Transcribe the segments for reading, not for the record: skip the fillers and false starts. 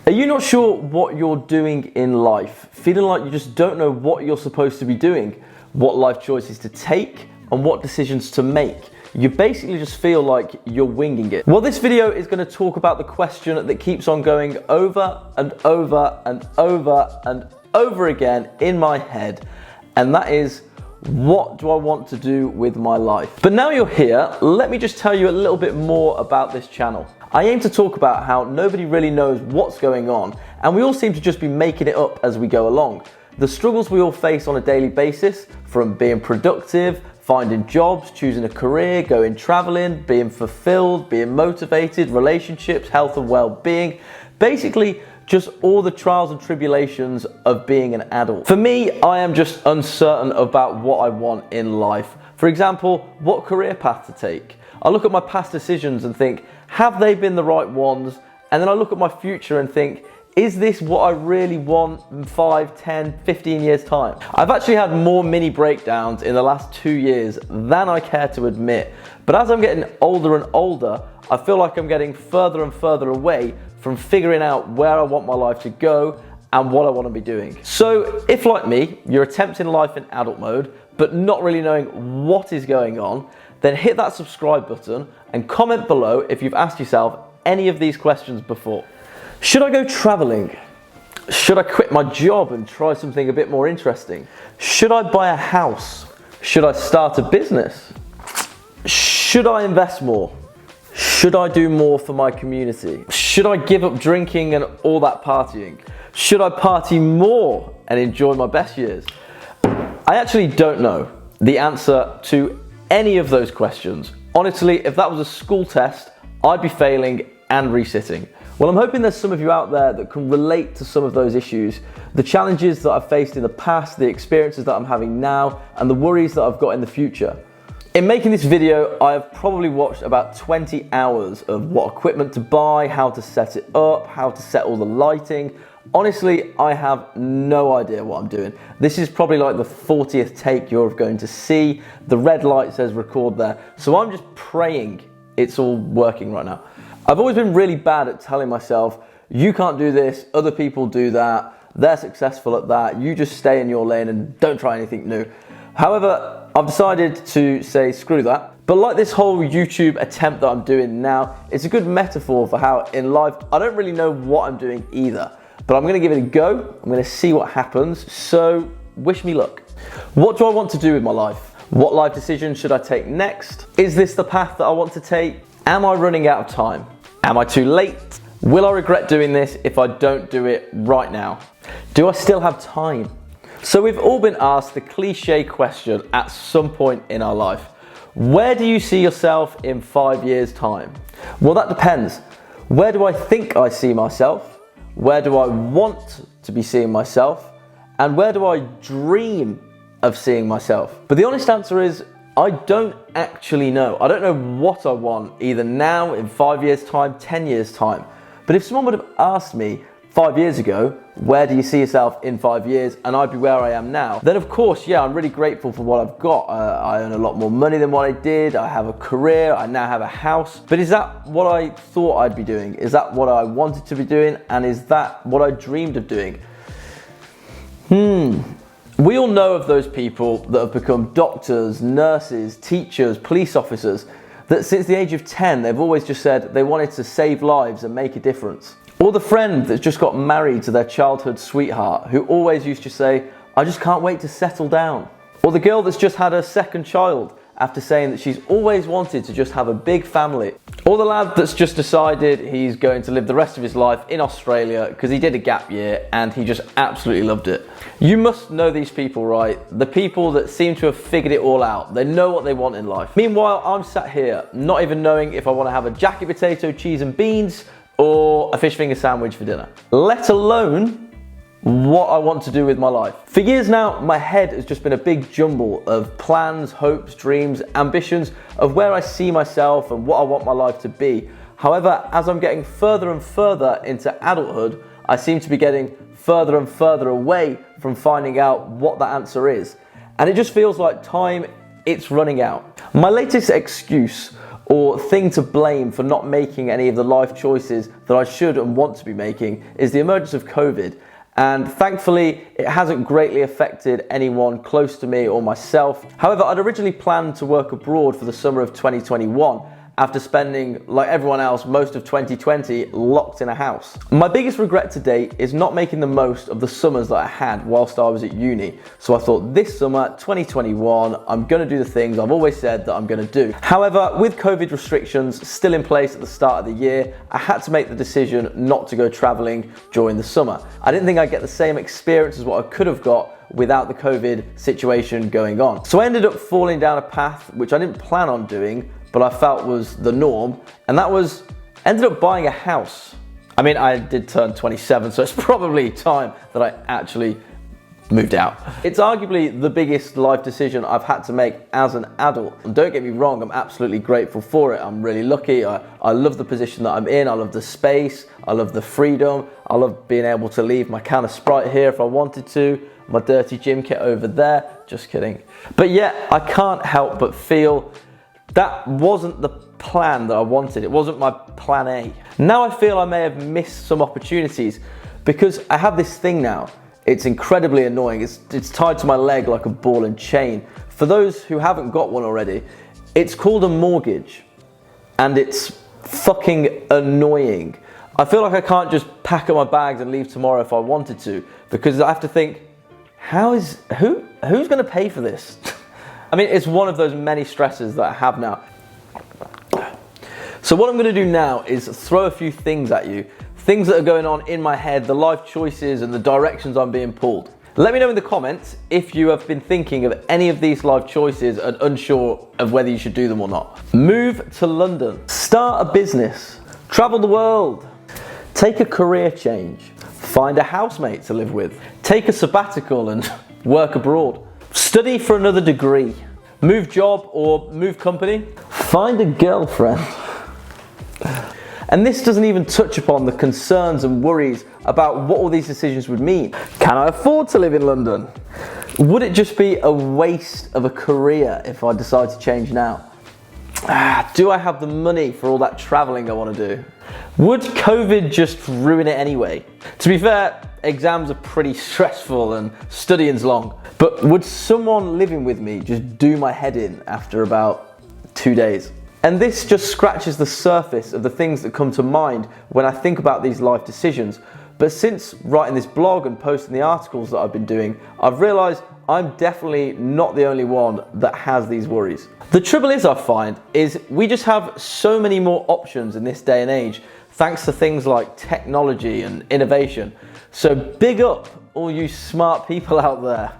Are you not sure what you're doing in life? Feeling like you just don't know what you're supposed to be doing, what life choices to take, and what decisions to make? You basically just feel like you're winging it. Well, this video is going to talk about the question that keeps on going over and over and over and over again in my head, and that is, what do I want to do with my life? But now you're here, let me just tell you a little bit more about this channel. I aim to talk about how nobody really knows what's going on, and we all seem to just be making it up as we go along. The struggles we all face on a daily basis, from being productive, finding jobs, choosing a career, going traveling, being fulfilled, being motivated, relationships, health and well-being, basically just all the trials and tribulations of being an adult. For me, I am just uncertain about what I want in life. For example, what career path to take. I look at my past decisions and think, have they been the right ones? And then I look at my future and think, is this what I really want in 5, 10, 15 years time? I've actually had more mini breakdowns in the last 2 years than I care to admit. But as I'm getting older and older, I feel like I'm getting further and further away from figuring out where I want my life to go and what I want to be doing. So if, like me, you're attempting life in adult mode, but not really knowing what is going on, then hit that subscribe button and comment below if you've asked yourself any of these questions before. Should I go traveling? Should I quit my job and try something a bit more interesting? Should I buy a house? Should I start a business? Should I invest more? Should I do more for my community? Should I give up drinking and all that partying? Should I party more and enjoy my best years? I actually don't know the answer to any of those questions. Honestly, if that was a school test, I'd be failing and resitting. Well, I'm hoping there's some of you out there that can relate to some of those issues, the challenges that I've faced in the past, the experiences that I'm having now, and the worries that I've got in the future. In making this video, I have probably watched about 20 hours of what equipment to buy, how to set it up, how to set all the lighting. Honestly, I have no idea what I'm doing. This is probably like the 40th take you're going to see. The red light says record there. So I'm just praying it's all working right now. I've always been really bad at telling myself, you can't do this, other people do that, they're successful at that, you just stay in your lane and don't try anything new. However, I've decided to say screw that. But like this whole YouTube attempt that I'm doing now, it's a good metaphor for how in life, I don't really know what I'm doing either. But I'm gonna give it a go, I'm gonna see what happens, so wish me luck. What do I want to do with my life? What life decisions should I take next? Is this the path that I want to take? Am I running out of time? Am I too late? Will I regret doing this if I don't do it right now? Do I still have time? So we've all been asked the cliche question at some point in our life. Where do you see yourself in 5 years' time? Well, that depends. Where do I think I see myself? Where do I want to be seeing myself? And where do I dream of seeing myself? But the honest answer is, I don't actually know. I don't know what I want, either now, in 5 years' time, 10 years' time. But if someone would have asked me 5 years ago, where do you see yourself in 5 years, and I'd be where I am now, then of course, yeah, I'm really grateful for what I've got. I earn a lot more money than what I did, I have a career, I now have a house. But is that what I thought I'd be doing? Is that what I wanted to be doing? And is that what I dreamed of doing? We all know of those people that have become doctors, nurses, teachers, police officers, that since the age of 10, they've always just said they wanted to save lives and make a difference. Or the friend that's just got married to their childhood sweetheart, who always used to say, I just can't wait to settle down. Or the girl that's just had her second child after saying that she's always wanted to just have a big family. Or the lad that's just decided he's going to live the rest of his life in Australia because he did a gap year and he just absolutely loved it. You must know these people, right? The people that seem to have figured it all out. They know what they want in life. Meanwhile, I'm sat here not even knowing if I want to have a jacket potato, cheese and beans, or a fish finger sandwich for dinner, let alone what I want to do with my life. For years now, my head has just been a big jumble of plans, hopes, dreams, ambitions of where I see myself and what I want my life to be. However, as I'm getting further and further into adulthood, I seem to be getting further and further away from finding out what that answer is. And it just feels like time, it's running out. My latest excuse, or thing to blame for not making any of the life choices that I should and want to be making is the emergence of COVID. And thankfully, it hasn't greatly affected anyone close to me or myself. However, I'd originally planned to work abroad for the summer of 2021 after spending, like everyone else, most of 2020 locked in a house. My biggest regret to date is not making the most of the summers that I had whilst I was at uni. So I thought this summer, 2021, I'm gonna do the things I've always said that I'm gonna do. However, with COVID restrictions still in place at the start of the year, I had to make the decision not to go traveling during the summer. I didn't think I'd get the same experience as what I could have got without the COVID situation going on. So I ended up falling down a path which I didn't plan on doing, but I felt was the norm, and that was ended up buying a house. I mean, I did turn 27, so it's probably time that I actually moved out. It's arguably the biggest life decision I've had to make as an adult. And don't get me wrong, I'm absolutely grateful for it. I'm really lucky. I love the position that I'm in. I love the space. I love the freedom. I love being able to leave my can of Sprite here if I wanted to, my dirty gym kit over there. Just kidding. But yeah, I can't help but feel that wasn't the plan that I wanted. It wasn't my plan A. Now I feel I may have missed some opportunities because I have this thing now. It's incredibly annoying. It's tied to my leg like a ball and chain. For those who haven't got one already, it's called a mortgage, and it's fucking annoying. I feel like I can't just pack up my bags and leave tomorrow if I wanted to, because I have to think, who's gonna pay for this? I mean, it's one of those many stresses that I have now. So what I'm gonna do now is throw a few things at you, things that are going on in my head, the life choices and the directions I'm being pulled. Let me know in the comments if you have been thinking of any of these life choices and unsure of whether you should do them or not. Move to London, start a business, travel the world, take a career change, find a housemate to live with, take a sabbatical and work abroad, study for another degree, move job or move company, find a girlfriend. And this doesn't even touch upon the concerns and worries about what all these decisions would mean. Can I afford to live in London? Would it just be a waste of a career if I decide to change now? Do I have the money for all that traveling I want to do? Would COVID just ruin it anyway? To be fair, exams are pretty stressful and studying's long, but would someone living with me just do my head in after about 2 days? And this just scratches the surface of the things that come to mind when I think about these life decisions. But since writing this blog and posting the articles that I've been doing, I've realised I'm definitely not the only one that has these worries. The trouble is, I find, is we just have so many more options in this day and age, thanks to things like technology and innovation. So big up all you smart people out there.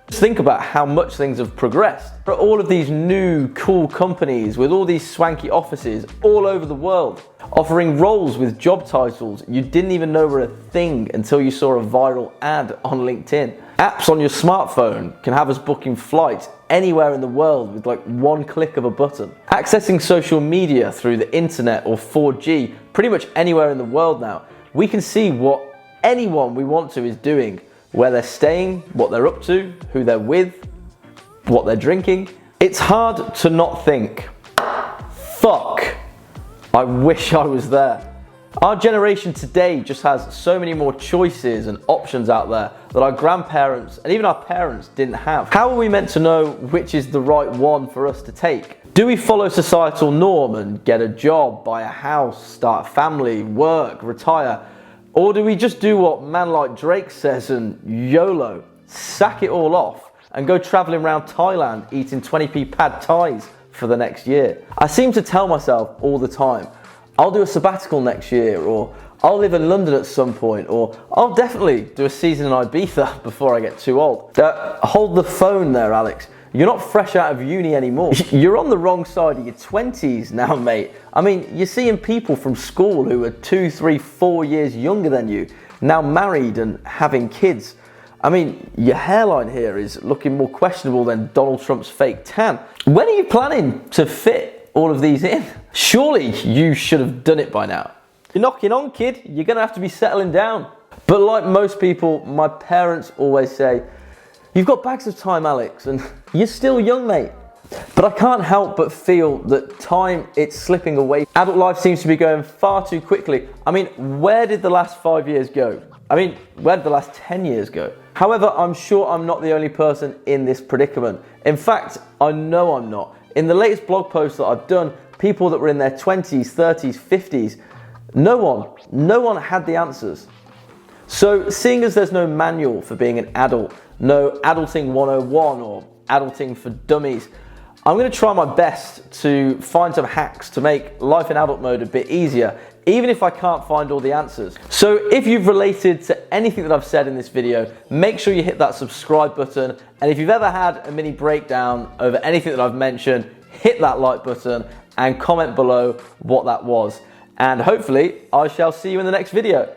Just think about how much things have progressed. There are all of these new cool companies with all these swanky offices all over the world, offering roles with job titles you didn't even know were a thing until you saw a viral ad on LinkedIn. Apps on your smartphone can have us booking flights anywhere in the world with like one click of a button. Accessing social media through the internet or 4G pretty much anywhere in the world now. We can see what anyone we want to is doing, where they're staying, what they're up to, who they're with, what they're drinking. It's hard to not think, fuck, I wish I was there. Our generation today just has so many more choices and options out there that our grandparents and even our parents didn't have. How are we meant to know which is the right one for us to take? Do we follow societal norm and get a job, buy a house, start a family, work, retire? Or do we just do what man like Drake says and YOLO, sack it all off and go traveling around Thailand eating 20p pad thais for the next year? I seem to tell myself all the time, I'll do a sabbatical next year, or I'll live in London at some point, or I'll definitely do a season in Ibiza before I get too old. Hold the phone there, Alex. You're not fresh out of uni anymore. You're on the wrong side of your 20s now, mate. I mean, you're seeing people from school who are 2, 3, 4 years younger than you, now married and having kids. I mean, your hairline here is looking more questionable than Donald Trump's fake tan. When are you planning to fit all of these in? Surely you should have done it by now. You're knocking on, kid. You're gonna have to be settling down. But like most people, my parents always say, you've got bags of time, Alex, and you're still young, mate. But I can't help but feel that time, it's slipping away. Adult life seems to be going far too quickly. I mean, where did the last 5 years go? I mean, where did the last 10 years go? However, I'm sure I'm not the only person in this predicament. In fact, I know I'm not. In the latest blog post that I've done, people that were in their 20s, 30s, 50s, no one had the answers. So seeing as there's no manual for being an adult, no Adulting 101 or Adulting for Dummies, I'm going to try my best to find some hacks to make life in adult mode a bit easier, even if I can't find all the answers. So if you've related to anything that I've said in this video, make sure you hit that subscribe button. And if you've ever had a mini breakdown over anything that I've mentioned, hit that like button and comment below what that was. And hopefully I shall see you in the next video.